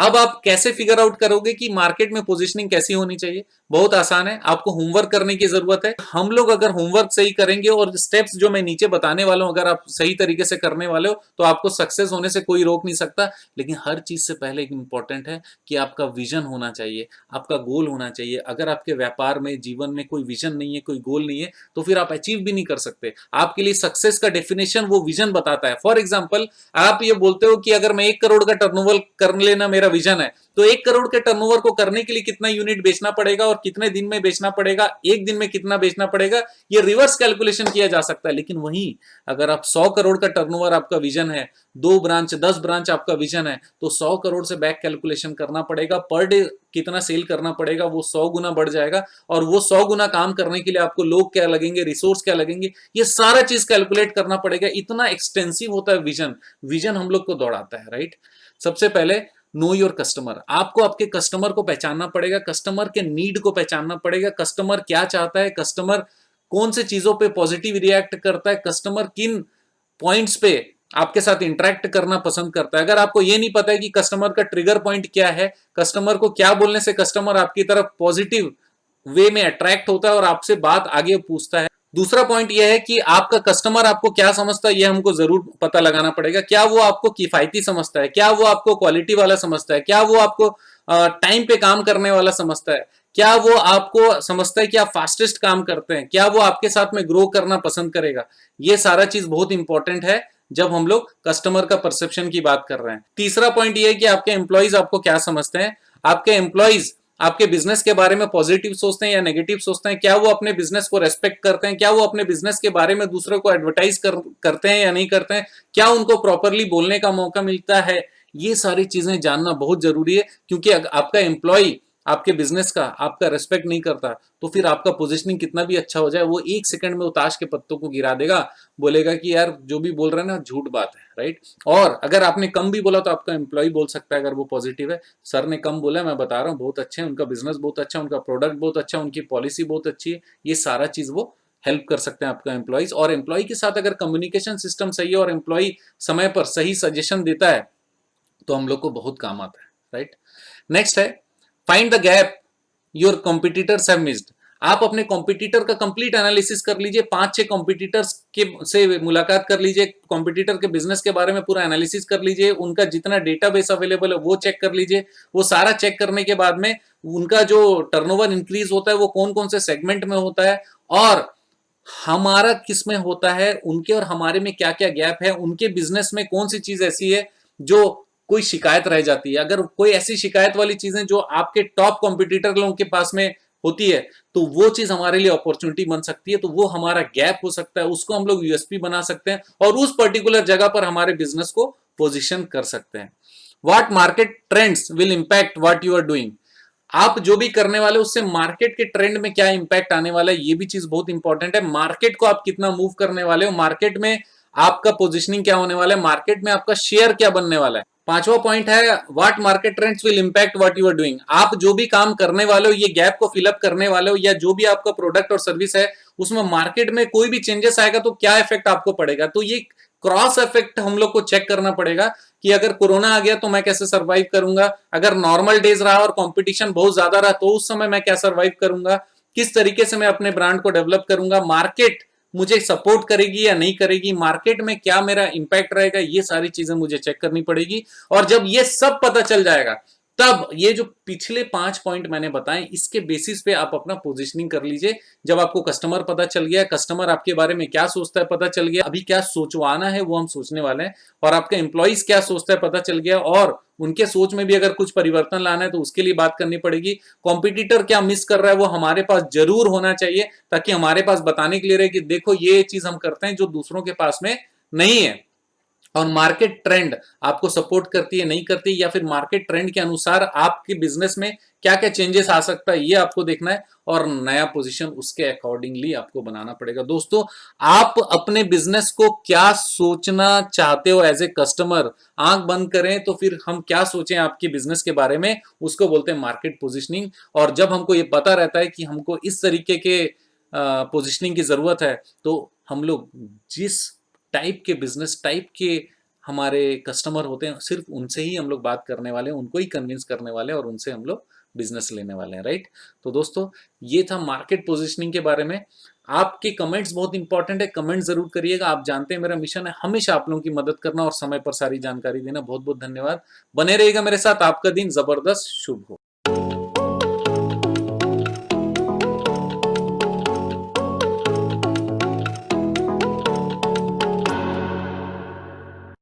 अब आप कैसे फिगर आउट करोगे कि मार्केट में पोजीशनिंग कैसी होनी चाहिए? बहुत आसान है, आपको होमवर्क करने की जरूरत है। हम लोग अगर होमवर्क सही करेंगे और स्टेप्स जो मैं नीचे बताने वाला हूं अगर आप सही तरीके से करने वाले हो तो आपको सक्सेस होने से कोई रोक नहीं सकता। लेकिन हर चीज से पहले एक इंपॉर्टेंट है कि आपका विजन होना चाहिए, आपका गोल होना चाहिए। अगर आपके व्यापार में, जीवन में कोई विजन नहीं है, कोई गोल नहीं है, तो फिर आप अचीव भी नहीं कर सकते। आपके लिए सक्सेस का डेफिनेशन वो विजन बताता है। फॉर एग्जाम्पल, आप ये बोलते हो कि अगर मैं 1 करोड़ का टर्नओवर कर लेना मेरा विजन है, तो 1 करोड़ के टर्नओवर को करने के लिए कितना यूनिट बेचना पड़ेगा और कितने दिन में बेचना पड़ेगा, एक दिन में कितना बेचना पड़ेगा, ये रिवर्स कैलकुलेशन किया जा सकता है। लेकिन वहीं अगर आप 100 करोड़ का टर्नओवर आपका विजन है, 2 ब्रांच 10 ब्रांच आपका विजन है, तो 100 करोड़ से बैक कैलकुलेशन करना पड़ेगा। पर डे कितना सेल करना पड़ेगा, वो 100 गुना बढ़ जाएगा। और वो 100 गुना काम करने के लिए आपको लोग क्या लगेंगे, रिसोर्स क्या लगेंगे, ये सारा चीज कैलकुलेट करना पड़ेगा। इतना एक्सटेंसिव होता है विजन। विजन हम लोग को दौड़ाता है, राइट। सबसे पहले नो योर कस्टमर। आपको आपके कस्टमर को पहचानना पड़ेगा, कस्टमर के नीड को पहचानना पड़ेगा। कस्टमर क्या चाहता है, कस्टमर कौन से चीजों पे पॉजिटिव रिएक्ट करता है, कस्टमर किन पॉइंट्स पे आपके साथ इंटरेक्ट करना पसंद करता है। अगर आपको ये नहीं पता है कि कस्टमर का ट्रिगर पॉइंट क्या है, कस्टमर को क्या बोलने से कस्टमर आपकी तरफ पॉजिटिव वे में अट्रैक्ट होता है और आपसे बात आगे पूछता है। दूसरा पॉइंट यह है कि आपका कस्टमर आपको क्या समझता है, यह हमको जरूर पता लगाना पड़ेगा। क्या वो आपको किफायती समझता है, क्या वो आपको क्वालिटी वाला समझता है, क्या वो आपको टाइम पे काम करने वाला समझता है, क्या वो आपको समझता है कि आप फास्टेस्ट काम करते हैं, क्या वो आपके साथ में ग्रो करना पसंद करेगा। ये सारा चीज बहुत इंपॉर्टेंट है जब हम लोग कस्टमर का परसेप्शन की बात कर रहे हैं। तीसरा पॉइंट ये है कि आपके एम्प्लॉइज आपको क्या समझते हैं। आपके एम्प्लॉइज आपके बिजनेस के बारे में पॉजिटिव सोचते हैं या नेगेटिव सोचते हैं, क्या वो अपने बिजनेस को रेस्पेक्ट करते हैं, क्या वो अपने बिजनेस के बारे में दूसरों को एडवर्टाइज करते हैं या नहीं करते हैं, क्या उनको प्रॉपरली बोलने का मौका मिलता है। ये सारी चीजें जानना बहुत जरूरी है, क्योंकि आपका एम्प्लॉय आपके बिजनेस का आपका रेस्पेक्ट नहीं करता तो फिर आपका पोजीशनिंग कितना भी अच्छा हो जाए, वो 1 सेकंड में उताश के पत्तों को गिरा देगा, बोलेगा कि यार जो भी बोल रहे हैं ना झूठ बात है, राइट। और अगर आपने कम भी बोला तो आपका एम्प्लॉय बोल सकता है, अगर वो पॉजिटिव है, सर ने कम बोला, मैं बता रहा हूँ बहुत अच्छे हैं, उनका बिजनेस बहुत अच्छा है, उनका प्रोडक्ट बहुत अच्छा है, उनकी पॉलिसी बहुत अच्छी है। ये सारा चीज वो हेल्प कर सकते हैं आपका एम्प्लॉइज। और एम्प्लॉय के साथ अगर कम्युनिकेशन सिस्टम सही है और एम्प्लॉय समय पर सही सजेशन देता है तो हम लोग को बहुत काम आता है, राइट। नेक्स्ट है find the gap your competitors have missed. आप अपने कॉम्पिटिटर का कंप्लीट एनालिसिस कर लीजिए, 5-6 कॉम्पिटिटर्स के से मुलाकात कर लीजिए, कॉम्पिटिटर के बिजनेस के बारे में पूरा एनालिसिस कर लीजिए, उनका जितना डेटाबेस अवेलेबल है वो चेक कर लीजिए। वो सारा चेक करने के बाद में उनका जो टर्नओवर इंक्रीज होता है वो कौन कौन से सेगमेंट में होता है और हमारा किस में होता है, उनके और हमारे में क्या क्या गैप है, उनके बिजनेस में कौन सी चीज ऐसी है जो कोई शिकायत रह जाती है। अगर कोई ऐसी शिकायत वाली चीजें जो आपके टॉप कॉम्पिटिटर लोगों के पास में होती है तो वो चीज हमारे लिए अपॉर्चुनिटी बन सकती है, तो वो हमारा गैप हो सकता है, उसको हम लोग यूएसपी बना सकते हैं और उस पर्टिकुलर जगह पर हमारे बिजनेस को पोजिशन कर सकते हैं। What market trends will impact what you are doing. आप जो भी करने वाले उससे मार्केट के ट्रेंड में क्या इंपैक्ट आने वाला है, ये भी चीज बहुत इंपॉर्टेंट है। मार्केट को आप कितना मूव करने वाले हो, मार्केट में आपका पोजीशनिंग क्या होने वाला है, मार्केट में आपका शेयर क्या बनने वाला है। पांचवा पॉइंट है what market trends will impact what you are doing. आप जो भी काम करने वाले हो, ये गैप को फिलअप करने वाले हो, या जो भी आपका प्रोडक्ट और सर्विस है उसमें मार्केट में कोई भी चेंजेस आएगा तो क्या इफेक्ट आपको पड़ेगा। तो ये क्रॉस इफेक्ट हम लोग को चेक करना पड़ेगा कि अगर कोरोना आ गया तो मैं कैसे सर्वाइव करूंगा, अगर नॉर्मल डेज रहा और कंपटीशन बहुत ज्यादा रहा तो उस समय मैं क्या सर्वाइव करूंगा, किस तरीके से मैं अपने ब्रांड को डेवलप करूंगा, मार्केट मुझे सपोर्ट करेगी या नहीं करेगी, मार्केट में क्या मेरा इंपैक्ट रहेगा, ये सारी चीजें मुझे चेक करनी पड़ेगी। और जब ये सब पता चल जाएगा तब ये जो पिछले 5 पॉइंट मैंने बताए इसके बेसिस पे आप अपना पोजीशनिंग कर लीजिए। जब आपको कस्टमर पता चल गया, कस्टमर आपके बारे में क्या सोचता है पता चल गया, अभी क्या सोचवाना है वो हम सोचने वाले हैं, और आपका एम्प्लॉइज क्या सोचता है पता चल गया, और उनके सोच में भी अगर कुछ परिवर्तन लाना है तो उसके लिए बात करनी पड़ेगी। कॉम्पिटिटर क्या मिस कर रहा है वो हमारे पास जरूर होना चाहिए, ताकि हमारे पास बताने के लिए रहे कि देखो ये चीज हम करते हैं जो दूसरों के पास में नहीं है। और मार्केट ट्रेंड आपको सपोर्ट करती है नहीं करती, या फिर मार्केट ट्रेंड के अनुसार आपके बिजनेस में क्या क्या चेंजेस आ सकता है ये आपको देखना है, और नया पोजीशन उसके अकॉर्डिंगली आपको बनाना पड़ेगा। दोस्तों, आप अपने बिजनेस को क्या सोचना चाहते हो एज ए कस्टमर, आंख बंद करें तो फिर हम क्या सोचें आपके बिजनेस के बारे में, उसको बोलते हैं मार्केट पोजिशनिंग। और जब हमको ये पता रहता है कि हमको इस तरीके के पोजिशनिंग की जरूरत है तो हम लोग जिस टाइप के बिजनेस टाइप के हमारे कस्टमर होते हैं, सिर्फ उनसे ही हम लोग बात करने वाले हैं, उनको ही कन्विंस करने वाले हैं और उनसे हम लोग बिजनेस लेने वाले हैं, राइट। तो दोस्तों ये था मार्केट पोजिशनिंग के बारे में। आपके कमेंट्स बहुत इंपॉर्टेंट है, कमेंट जरूर करिएगा। आप जानते हैं मेरा मिशन है हमेशा आप लोगों की मदद करना और समय पर सारी जानकारी देना। बहुत बहुत धन्यवाद, बने रहिएगा मेरे साथ। आपका दिन जबरदस्त शुभ हो।